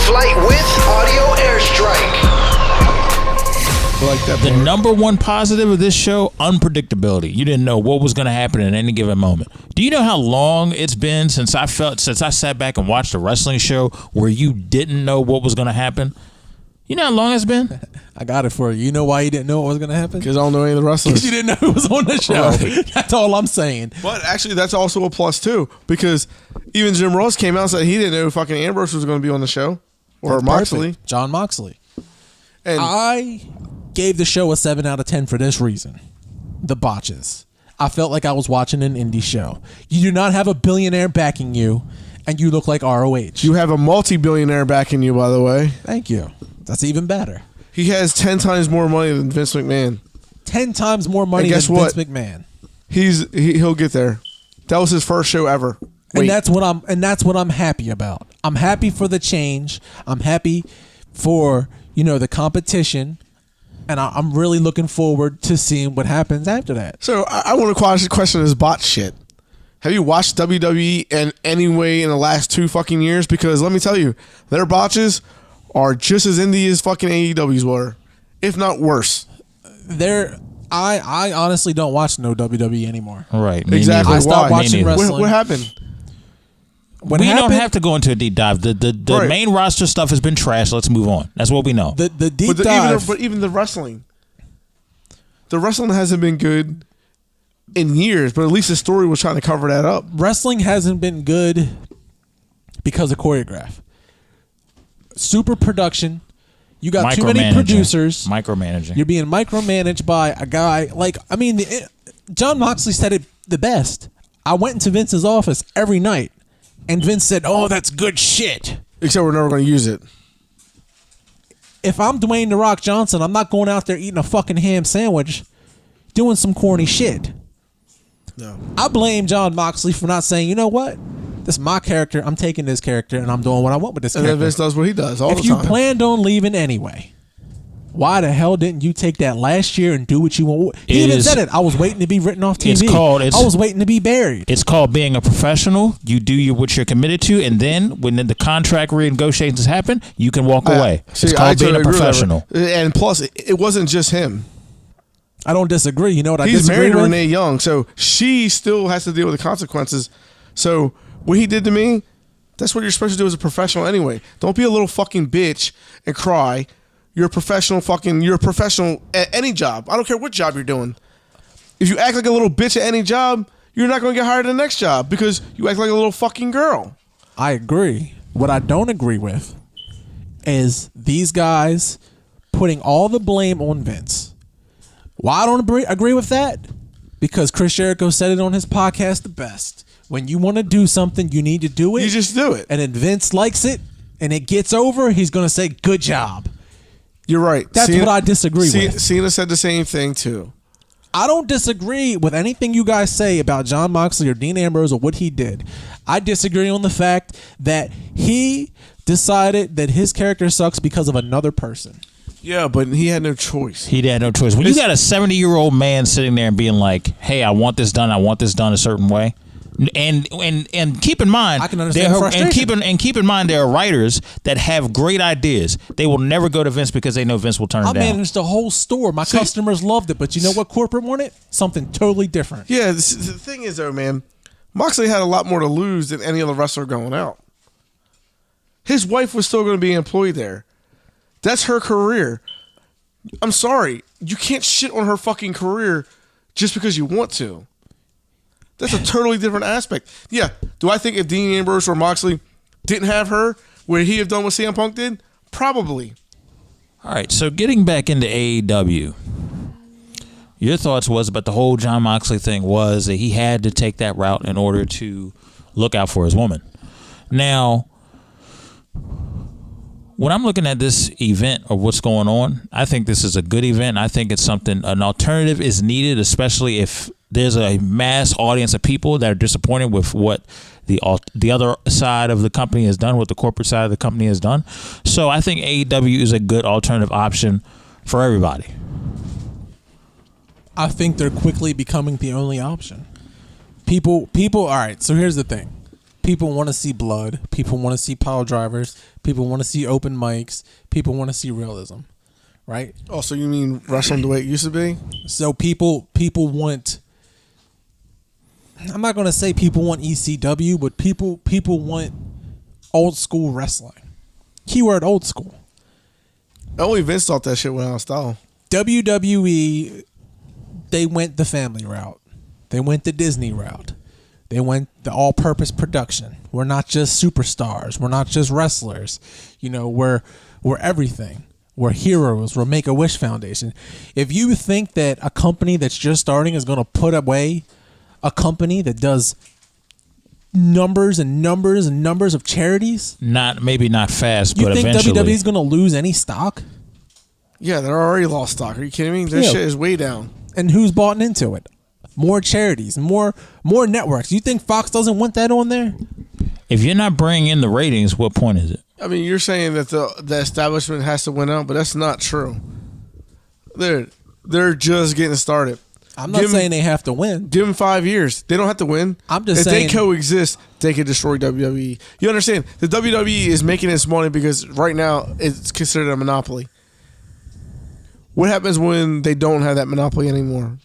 flight with audio airstrike. Like that the number one positive of this show, unpredictability. You didn't know what was going to happen in any given moment. Do you know how long it's been since I sat back and watched a wrestling show where you didn't know what was going to happen? You know how long it's been? I got it for you. You know why you didn't know what was going to happen? Because I don't know any of the wrestlers. Because you didn't know who was on the show. Right. That's all I'm saying. But actually, that's also a plus too, because even Jim Ross came out and said he didn't know fucking Ambrose was going to be on the show, or That's Moxley. perfect. John Moxley. And I gave the show a 7 out of 10 for this reason. The botches. I felt like I was watching an indie show. You do not have a billionaire backing you, and you look like ROH. you have a multi-billionaire backing you, by the way. Thank you. That's even better. He has 10 times more money than Vince McMahon. 10 times more money And guess than what? Vince McMahon. He'll get there. That was his first show ever. And that's what I'm happy about. I'm happy for the change. I'm happy for, the competition. And I'm really looking forward to seeing what happens after that. So I want to question this bot shit. Have you watched WWE in any way in the last 2 fucking years? Because let me tell you, their botches are just as indie as fucking AEW's were, if not worse. I honestly don't watch no WWE anymore. Right. Exactly. I stopped Why? watching wrestling. What happened? We don't have to go into a deep dive. The Right. main roster stuff has been trash. Let's move on. That's what we know. The deep dive. But even the wrestling hasn't been good in years. But at least the story was trying to cover that up. Wrestling hasn't been good because of choreograph. Super production. You got too many producers. Micromanaging. You're being micromanaged by a guy John Moxley said it the best. I went into Vince's office every night, and Vince said, "Oh, that's good shit." Except we're never going to use it. If I'm Dwayne "The Rock" Johnson, I'm not going out there eating a fucking ham sandwich, doing some corny shit. No. I blame John Moxley for not saying, "You know what? This is my character. I'm taking this character, and I'm doing what I want with this And character." then Vince does what he does all the If time. you planned on leaving anyway, why the hell didn't you take that last year and do what you want? He even said it. I was waiting to be written off TV. I was waiting to be buried. It's called being a professional. You do what you're committed to, and then when the contract renegotiations happen, you can walk away. See, it's called being totally a professional. And plus, it wasn't just him. I don't disagree. You know what I He's disagree married to with? Renee Young, so she still has to deal with the consequences. So what he did to me, that's what you're supposed to do as a professional anyway. Don't be a little fucking bitch and cry. You're a professional at any job. I don't care what job you're doing. If you act like a little bitch at any job, you're not going to get hired in the next job because you act like a little fucking girl. I agree. What I don't agree with is these guys putting all the blame on Vince. Why I don't agree with that? Because Chris Jericho said it on his podcast the best. When you want to do something, you need to do it. You just do it. And then Vince likes it, and it gets over, he's going to say, "Good job." You're right. That's what I disagree with. Cena said the same thing too. I don't disagree with anything you guys say about John Moxley or Dean Ambrose or what he did. I disagree on the fact that he decided that his character sucks because of another person. Yeah, but he had no choice. He had no choice. When you got a 70-year-old man sitting there and being like, "Hey, I want this done a certain way," and keep in mind, I can understand the frustration. keep in mind, there are writers that have great ideas. They will never go to Vince because they know Vince will turn it down. I managed the whole store. My customers loved it, but you know what corporate wanted? Something totally different. Yeah, the thing is though, man, Moxley had a lot more to lose than any other wrestler going out. His wife was still going to be employed there. That's her career. I'm sorry. You can't shit on her fucking career just because you want to. That's a totally different aspect. Yeah. Do I think if Dean Ambrose or Moxley didn't have her, would he have done what CM Punk did? Probably. All right. So getting back into AEW, your thoughts was about the whole John Moxley thing was that he had to take that route in order to look out for his woman. Now, when I'm looking at this event or what's going on, I think this is a good event. I think it's something, an alternative is needed, especially if there's a mass audience of people that are disappointed with what the other side of the company has done, what the corporate side of the company has done. So I think AEW is a good alternative option for everybody. I think they're quickly becoming the only option. People. All right. So here's the thing. People want to see blood. People want to see pile drivers. People want to see open mics. People want to see realism, right? Oh, so you mean wrestling the way it used to be? So people want. I'm not gonna say people want ECW, but people want old school wrestling. Keyword old school. Only Vince thought that shit went out of style. WWE, they went the family route. They went the Disney route. They went the all-purpose production. We're not just superstars. We're not just wrestlers. You know, we're everything. We're heroes. We're Make-A-Wish Foundation. If you think that a company that's just starting is going to put away a company that does numbers and numbers and numbers of charities, maybe not fast, you but think eventually. WWE is going to lose any stock? Yeah, they're already lost stock. Are you kidding me? Their shit is way down. And who's bought into it? More charities, more networks. You think Fox doesn't want that on there? If you're not bringing in the ratings, what point is it? I mean, you're saying that the establishment has to win out, but that's not true. They're just getting started. I'm not saying they have to win. Give them 5 years. They don't have to win. I'm just if saying, they coexist, they could destroy WWE. You understand? The WWE is making its money because right now it's considered a monopoly. What happens when they don't have that monopoly anymore?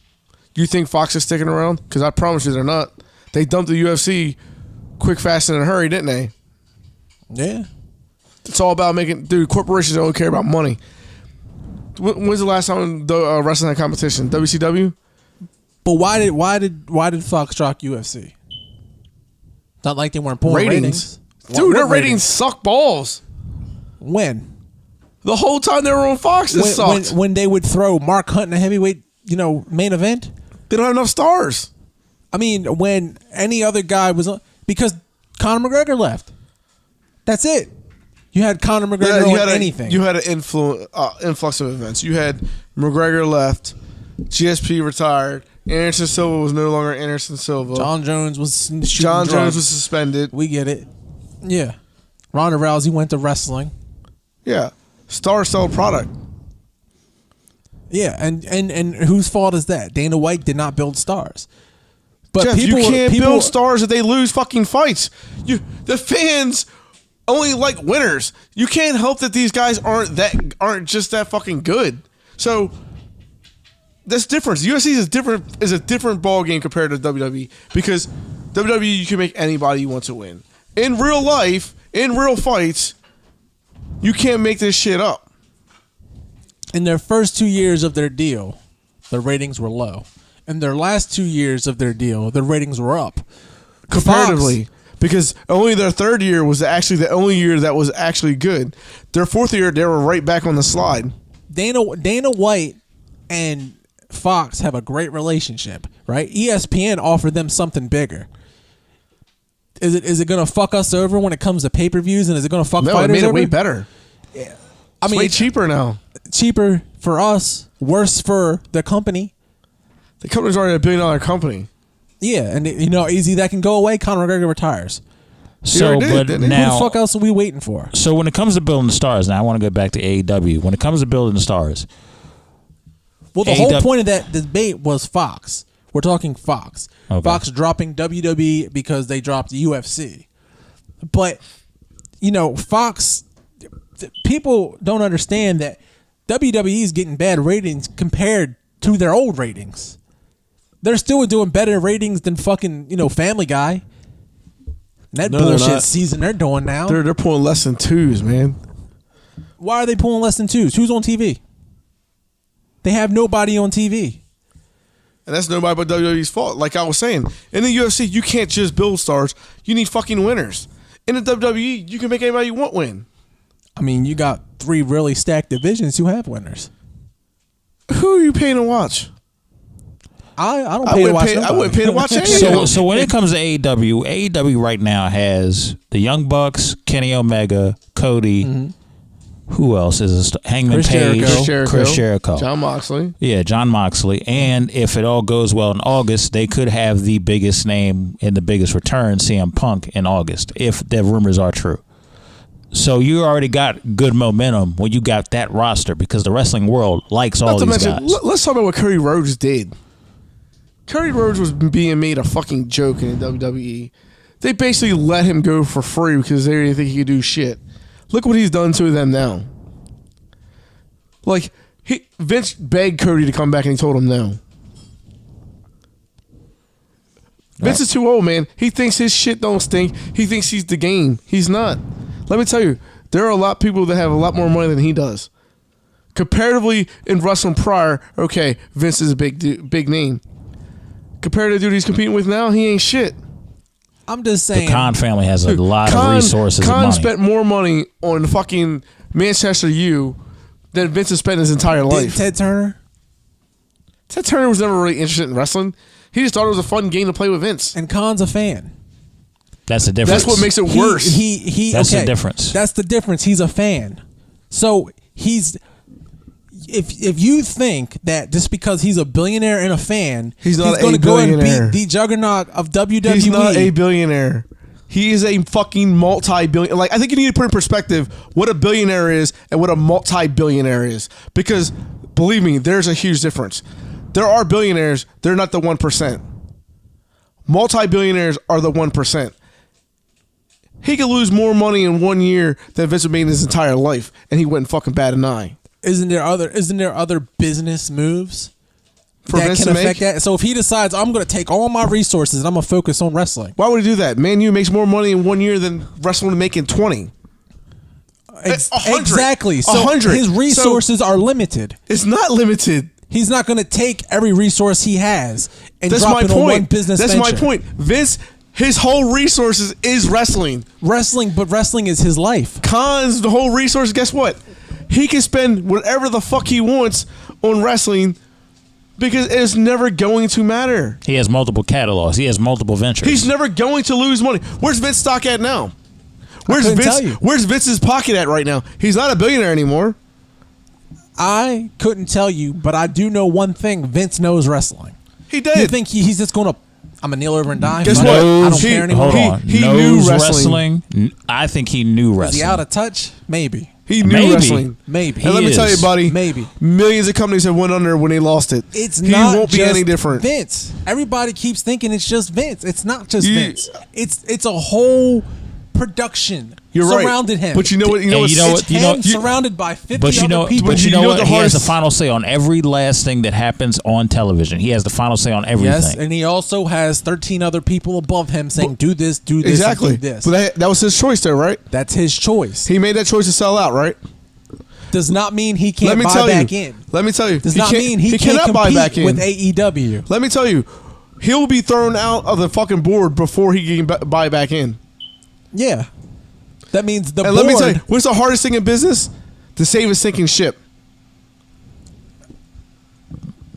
Do you think Fox is sticking around? Because I promise you they're not. They dumped the UFC quick, fast, and in a hurry, didn't they? Yeah. It's all about making... Dude, corporations don't care about money. When's the last time the wrestling had competition? WCW? But why did Fox drop UFC? Not like they weren't pulling ratings. Dude, their ratings suck balls. When? The whole time they were on Fox, it sucked. When they would throw Mark Hunt in a heavyweight, main event? They don't have enough stars. I mean, when any other guy was on... Because Conor McGregor left. That's it. You had Conor McGregor on anything. You had an influx of events. You had McGregor left. GSP retired. Anderson Silva was no longer Anderson Silva. John Jones was Jones was suspended. We get it. Yeah. Ronda Rousey went to wrestling. Yeah. Stars sell product. Yeah, and whose fault is that? Dana White did not build stars. But Jeff, you can't build stars if they lose fucking fights. The fans only like winners. You can't help that these guys aren't just that fucking good. So that's different. UFC is a different ball game compared to WWE because WWE you can make anybody want to win. In real life, in real fights, you can't make this shit up. In their first 2 years of their deal, the ratings were low. In their last 2 years of their deal, the ratings were up. Comparatively. Because only their third year was actually the only year that was actually good. Their fourth year, they were right back on the slide. Dana White and Fox have a great relationship, right? ESPN offered them something bigger. Is it going to fuck us over when it comes to pay-per-views, and is it going to fuck fighters over? No, it made it way better. Yeah. It's way cheaper now. Cheaper for us, worse for the company. The company's already $1 billion company. Yeah, and easy that can go away. Conor McGregor retires. So, but now, who the fuck else are we waiting for? So when it comes to building the stars, now I want to go back to AEW. When it comes to building the stars, well, the whole point of that debate was Fox. We're talking Fox. Okay. Fox dropping WWE because they dropped UFC. But Fox, people don't understand that WWE is getting bad ratings compared to their old ratings. They're still doing better ratings than fucking, Family Guy. That bullshit season they're doing now. They're pulling less than twos, man. Why are they pulling less than twos? Who's on TV? They have nobody on TV. And that's nobody but WWE's fault. Like I was saying, in the UFC, you can't just build stars. You need fucking winners. In the WWE, you can make anybody you want win. I mean, you got 3 really stacked divisions who have winners. Who are you paying to watch? I don't pay to watch nobody. I wouldn't pay to watch anything. So when it comes to AEW right now has the Young Bucks, Kenny Omega, Cody. Mm-hmm. Who else is Hangman Page, Chris Jericho, John Moxley. Yeah, John Moxley. And if it all goes well in August, they could have the biggest name and the biggest return, CM Punk, in August, if the rumors are true. So you already got good momentum when you got that roster because the wrestling world likes all these guys. Let's talk about what Cody Rhodes did. Cody Rhodes was being made a fucking joke in WWE. They basically let him go for free because they didn't think he could do shit. Look what he's done to them now. Like, Vince begged Cody to come back and he told him no. Vince is too old, man. He thinks his shit don't stink. He thinks he's the game. He's not. Let me tell you, there are a lot of people that have a lot more money than he does. Comparatively in wrestling prior, okay, Vince is a big name. Compared to the dude he's competing with now, he ain't shit. I'm just saying. The Khan family has a lot of resources and Khan money. spent more money on fucking Manchester U than Vince has spent his entire life. Ted Turner? Ted Turner was never really interested in wrestling. He just thought it was a fun game to play with Vince. And Khan's a fan. That's the difference. That's what makes it worse. That's the difference. That's the difference. He's a fan. So he's... If you think that just because he's a billionaire and a fan, he's going to go and beat the juggernaut of WWE. He's not a billionaire. He is a fucking multi-billion. Like, I think you need to put in perspective what a billionaire is and what a multi-billionaire is. Because, believe me, there's a huge difference. There are billionaires. They're not the 1%. Multi-billionaires are the 1%. He could lose more money in 1 year than Vince made in his entire life, and he wouldn't fucking bat an eye. Isn't there other business moves for that Vince can to affect make? that? So if he decides I'm going to take all my resources and I'm going to focus on wrestling, why would he do that? Man U makes more money in 1 year than wrestling make in 20. Exactly. So 100. His resources are limited. It's not limited. He's not going to take every resource he has and That's drop my it point. on one business That's venture. my point. Vince, his whole resources is wrestling. But wrestling is his life. Khan's the whole resource. Guess what? He can spend whatever the fuck he wants on wrestling because it's never going to matter. He has multiple catalogs. He has multiple ventures. He's never going to lose money. Where's Vince's stock at now? Where's Vince's pocket at right now? He's not a billionaire anymore. I couldn't tell you, but I do know one thing. Vince knows wrestling. He did. You think he's just going to, I'm going to kneel over and die? Guess Fuck what? it. I don't He- care anymore. Hold on. He knows knew wrestling. I think he knew Is wrestling. he out of touch? Maybe. He knew Maybe. wrestling. Maybe. And let me tell you, buddy. Maybe. Millions of companies have went under when they lost it. It's he not won't be just any different. Vince. Everybody keeps thinking it's just Vince. It's not just You- Vince. It's a whole production You're right. surrounded him. But you know what? You know And what's It's him surrounded by 50 But you know, other people. but you know you know what? the He has hardest- the final say on every last thing that happens on television. He has the final say on everything. Yes, and he also has 13 other people above him saying, do this, do this, exactly. and do this. But that was his choice, there, right? That's his choice. He made that choice to sell out, right? Does not mean he can't Let me buy tell back you. in. Let me tell you. Does not mean he can't cannot buy compete back in with AEW. Let me tell you. He'll be thrown out of the fucking board before he can buy back in. Yeah. That means the And board. let me tell you, what's the hardest thing in business? To save a sinking ship.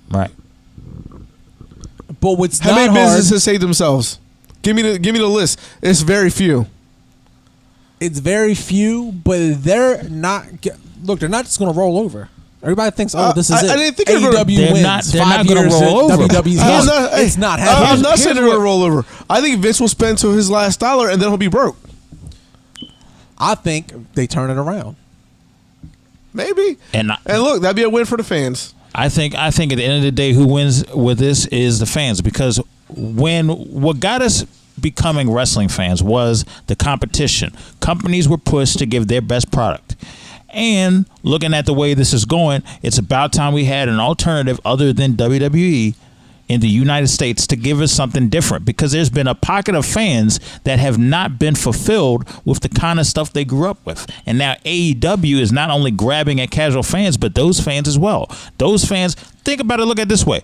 Right. But what's How not many hard, businesses save themselves? Give me the list. It's very few. it's very few, but they're not. Look, they're not just going to roll over. Everybody thinks, oh, this is I it. didn't think they were AEW gonna- They're wins. not- they're 5 not gonna years roll at over. WWE's I'm gone. It's not happening. I'm not saying they're going to what- roll over. I think Vince will spend to his last dollar and then he'll be broke. I think they turn it around. Maybe. And look, that'd be a win for the fans. I think at the end of the day, who wins with this is the fans, because what got us becoming wrestling fans was the competition. Companies were pushed to give their best product. And looking at the way this is going, it's about time we had an alternative other than WWE in the United States to give us something different, because there's been a pocket of fans that have not been fulfilled with the kind of stuff they grew up with. And now AEW is not only grabbing at casual fans, but those fans as well. Those fans, think about it, look at it this way.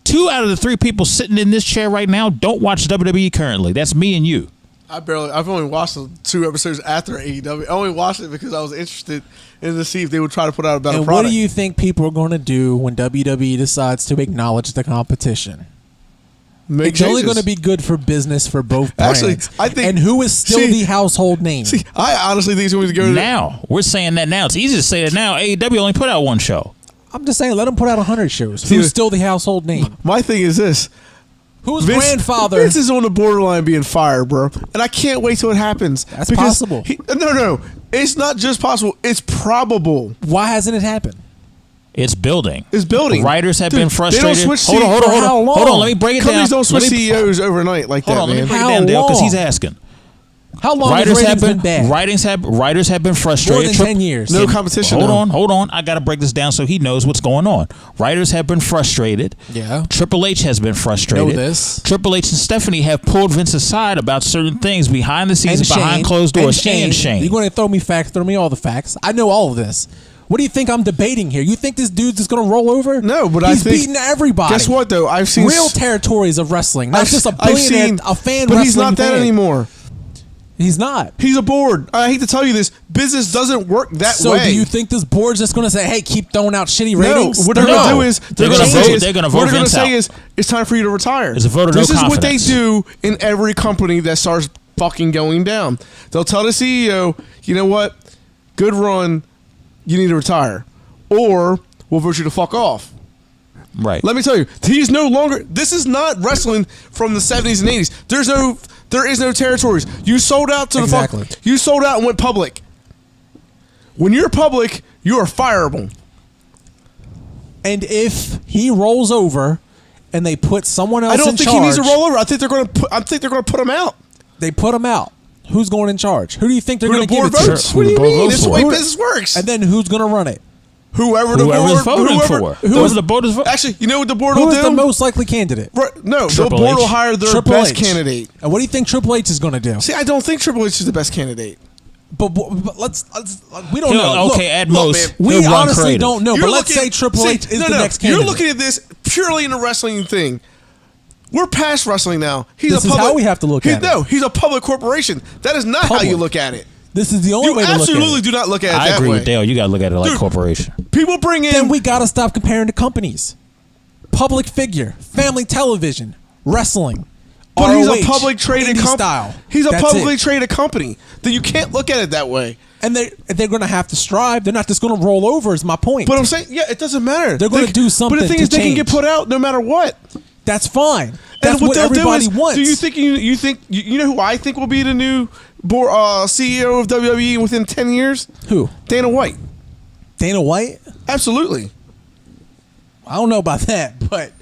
2 out of the 3 people sitting in this chair right now don't watch WWE currently. That's me and you. I've only watched the 2 episodes after AEW. I only watched it because I was interested in to see if they would try to put out a better And product. what do you think people are going to do when WWE decides to acknowledge the competition? Make It's only changes. going to be good for business for both brands. Actually, I think- And who is still see- the household name? See, I honestly think it's going to go to Now, we're saying that now. It's easy to say that now. AEW only put out 1 show. I'm just saying, let them put out 100 shows. See, Who's still the household name? My thing is this. Whose grandfather? Vince is on the borderline being fired, bro. And I can't wait till it happens. That's because possible. No. It's not just possible. It's probable. Why hasn't it happened? It's building. It's building. Writers have Dude, been they frustrated. don't switch Hold on. for how long? Hold on. Let me break it Companies down. don't switch Let me- CEOs overnight like Hold that, on, let me man. break How it down, Dale, because long? he's asking. How long has ratings been bad? Writers have been frustrated. More than 10 years. No competition. Hold on. I got to break this down so he knows what's going on. Writers have been frustrated. Yeah. Triple H has been frustrated. Know this. Triple H and Stephanie have pulled Vince aside about certain things behind the scenes, behind closed doors. And Shane. You're going to throw me facts, throw me all the facts. I know all of this. What do you think I'm debating here? You think this dude's just going to roll over? No, but he's I think beating everybody. Guess what though? I've seen real territories of wrestling. Not just a billionaire, a fan. But he's not that anymore. He's not. He's a board. I hate to tell you this. Business doesn't work that way. So do you think this board's just going to say, "Hey, keep throwing out shitty ratings"? No. What they're going to do is they're going to vote. What they're going to say is it's time for you to retire. It's a vote of This no is what they confidence. do in every company that starts fucking going down. They'll tell the CEO, "You know what? Good run. You need to retire, or we'll vote you to fuck off." Right. Let me tell you, he's no longer. This is not wrestling from the 70s and 80s. There is no territories. You sold out to the fuck. You sold out and went public. When you're public, you are fireable. And if he rolls over, and they put someone else, I don't in think charge, he needs to roll over. I think they're going to put him out. They put him out. Who's going in charge? Who do you think they're going to give it votes? to? What do you mean? votes This is the for? way business works. And then who's going to run it? Whoever's voting for. Whoever the board is voting. Actually, you know what the board Who will is do? the most likely candidate? No, the Triple board will H. hire their Triple best H. candidate. And what do you think Triple H is going to do? See, I don't think Triple H is the best candidate. But let's we don't know. Okay, Look, at most, we he'll run honestly creative. don't know. But let's say Triple H is the next candidate. You're looking at this purely in a wrestling thing. We're past wrestling now. This is how we have to look at it. No, he's a public corporation. That is not how you look at it. This is the only You way to look at it. absolutely do not look at it I that agree way. with Dale. You got to look at it like Dude, corporation. People bring in. Then we got to stop comparing to companies. Public figure, family television, wrestling. But he's ROH, a public traded indie company. style. He's a That's publicly it. traded company. That you can't look at it that way. And they're going to have to strive. They're not just going to roll over. Is my point. But I'm saying, yeah, it doesn't matter. They're gonna do something But the thing to is, they can get change. put out no matter what. That's fine. That's And what they'll do everybody is, wants. Do you think you know who I think will be the new CEO of WWE within 10 years? Who? Dana White. Dana White? Absolutely. I don't know about that, but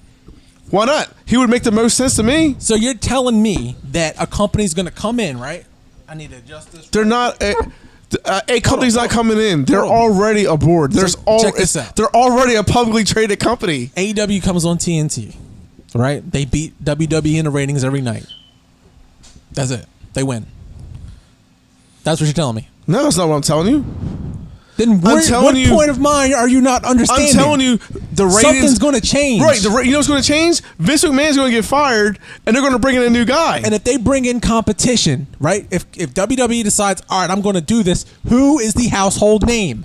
Why not? He would make the most sense to me. so you're telling me that a company's going to come in, right? I need to adjust this. They're not. A company's not coming in. They're already a board. Check this out. They're already a publicly traded company. AEW comes on TNT, right? They beat WWE in the ratings every night. That's it. They win. That's what you're telling me. No, that's not what I'm telling you. Then what point of mine are you not understanding? I'm telling you, the ratings. Something's going to change. Right. You know what's going to change? Vince McMahon's going to get fired, and they're going to bring in a new guy. And if they bring in competition, right? If WWE decides, all right, I'm going to do this, who is the household name?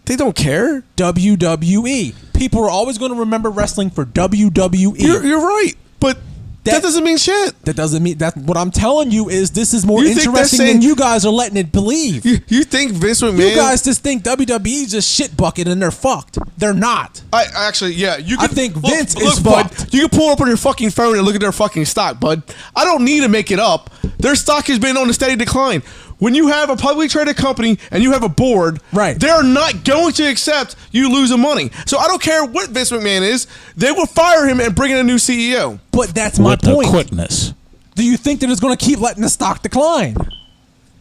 They don't care. WWE. People are always going to remember wrestling for WWE. You're right, but that doesn't mean shit. That doesn't mean that. What I'm telling you is this is more You think that's interesting than you guys are letting it believe. You think Vince McMahon? You guys just think WWE's a shit bucket and they're fucked. They're not. I actually, yeah. You I can, think Vince look, is bud. fucked. You can pull up on your fucking phone and look at their fucking stock, bud. I don't need to make it up. Their stock has been on a steady decline. When you have a publicly traded company and you have a board, right, they're not going to accept you losing money. So I don't care what Vince McMahon is. They will fire him and bring in a new CEO. But that's my With point. the quickness. Do you think they're just going to keep letting the stock decline?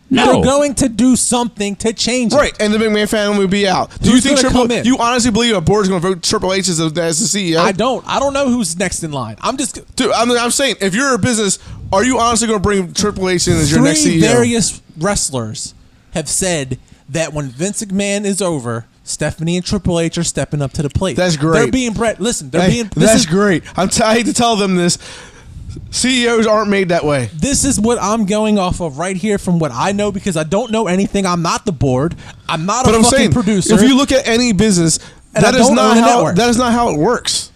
No. They're going to do something to change it. Right, and the McMahon family will be out. Do you Who's think gonna come in? You honestly believe a board is going to vote Triple H as the CEO? I don't. I don't know who's next in line. I'm just. Dude, I'm saying, if you're a business, are you honestly going to bring Triple H in as your next CEO? Three various wrestlers have said that when Vince McMahon is over, Stephanie and Triple H are stepping up to the plate. That's great. They're being bred. Listen, they're Hey, being. that's great. I hate to tell them this. CEOs aren't made that way. This is what I'm going off of right here from what I know because I don't know anything. I'm not the board. I'm not a fucking producer. If you look at any business, that is not how it works.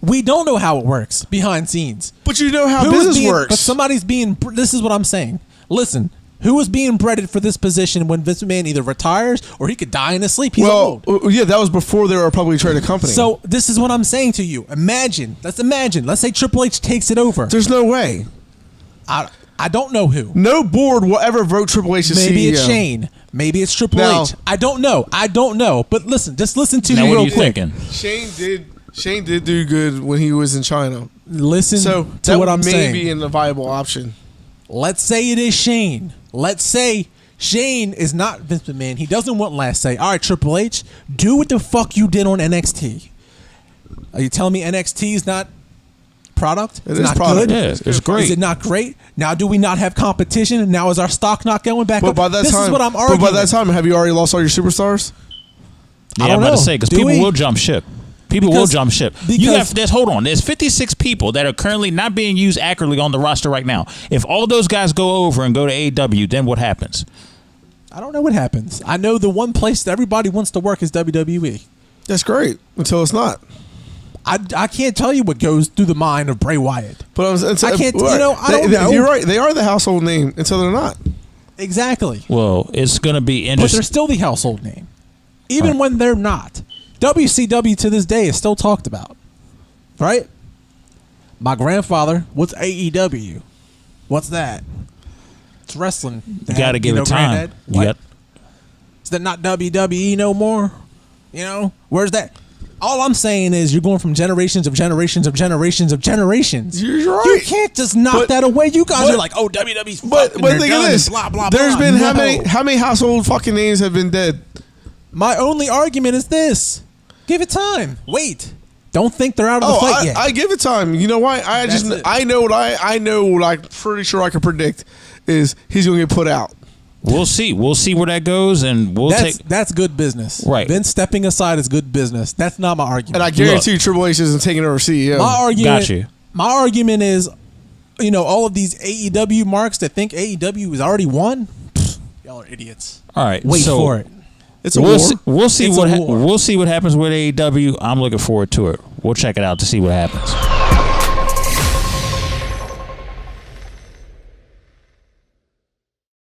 We don't know how it works behind scenes. But you know how business works. But somebody's being. This is what I'm saying. Listen. Who was being breaded for this position when Vince McMahon either retires or he could die in his sleep? He's old. Yeah, that was before they were a publicly traded company. So this is what I'm saying to you. Imagine. Let's say Triple H takes it over. There's no way. I don't know who. No board will ever vote Triple H as CEO. Maybe it's Shane. Maybe it's Triple H. I don't know. But listen, just listen to now me what real are you quick. thinking? Shane did do good when he was in China. Listen So to what I'm saying. Maybe a viable option. Let's say it is Shane. let's say Shane is not Vince McMahon. He doesn't want last say. All right, Triple H, do what the fuck you did on NXT. Are you telling me NXT is not product? It It's is not product. good? Yeah, it's great. Is it not great? Now do we not have competition? Now is our stock not going back But up? by that this time, is what I'm arguing. But by that time, have you already lost all your superstars? Yeah, I don't I'm about know. to say because Do people we? will jump ship. People will Because- jump ship. because- Hold on. There's 56 people that are currently not being used accurately on the roster right now. If all those guys go over and go to AEW, then what happens? I don't know what happens. I know the one place that everybody wants to work is WWE. That's great until it's not. I can't tell you what goes through the mind of Bray Wyatt. But I can't. You know, I don't know. You're right. They are the household name until they're not. Exactly. Well, it's going to be But interesting. they're still the household name, even when they're not. WCW to this day is still talked about, right? My grandfather, what's AEW? What's that? It's wrestling. You got to give it time. Granddad. You What? got, Is that not WWE no more? You know, where's that? All I'm saying is you're going from generations of generations of generations of generations. You're right. You can't just knock But- that away. You guys but- are like, oh, WWE's But fucking, but they're think done of and this. blah blah There's blah. been No. how many household fucking names have been dead? My only argument is this: give it time. Wait. Don't think they're out of the fight yet. I give it time. You know why? That's it. I know what I'm pretty sure I can predict is he's gonna get put out. we'll see. We'll see where that goes, and we'll take. That's good business. Right. Vince stepping aside is good business. That's not my argument. And I guarantee you Triple H isn't taking over CEO. my argument. Got you. My argument is, you know, all of these AEW marks that think AEW has already won. Pfft, y'all are idiots. All right. Wait so for it. It's a We'll war. see, we'll see It's what a war. we'll see what happens with AEW. I'm looking forward to it. We'll check it out to see what happens.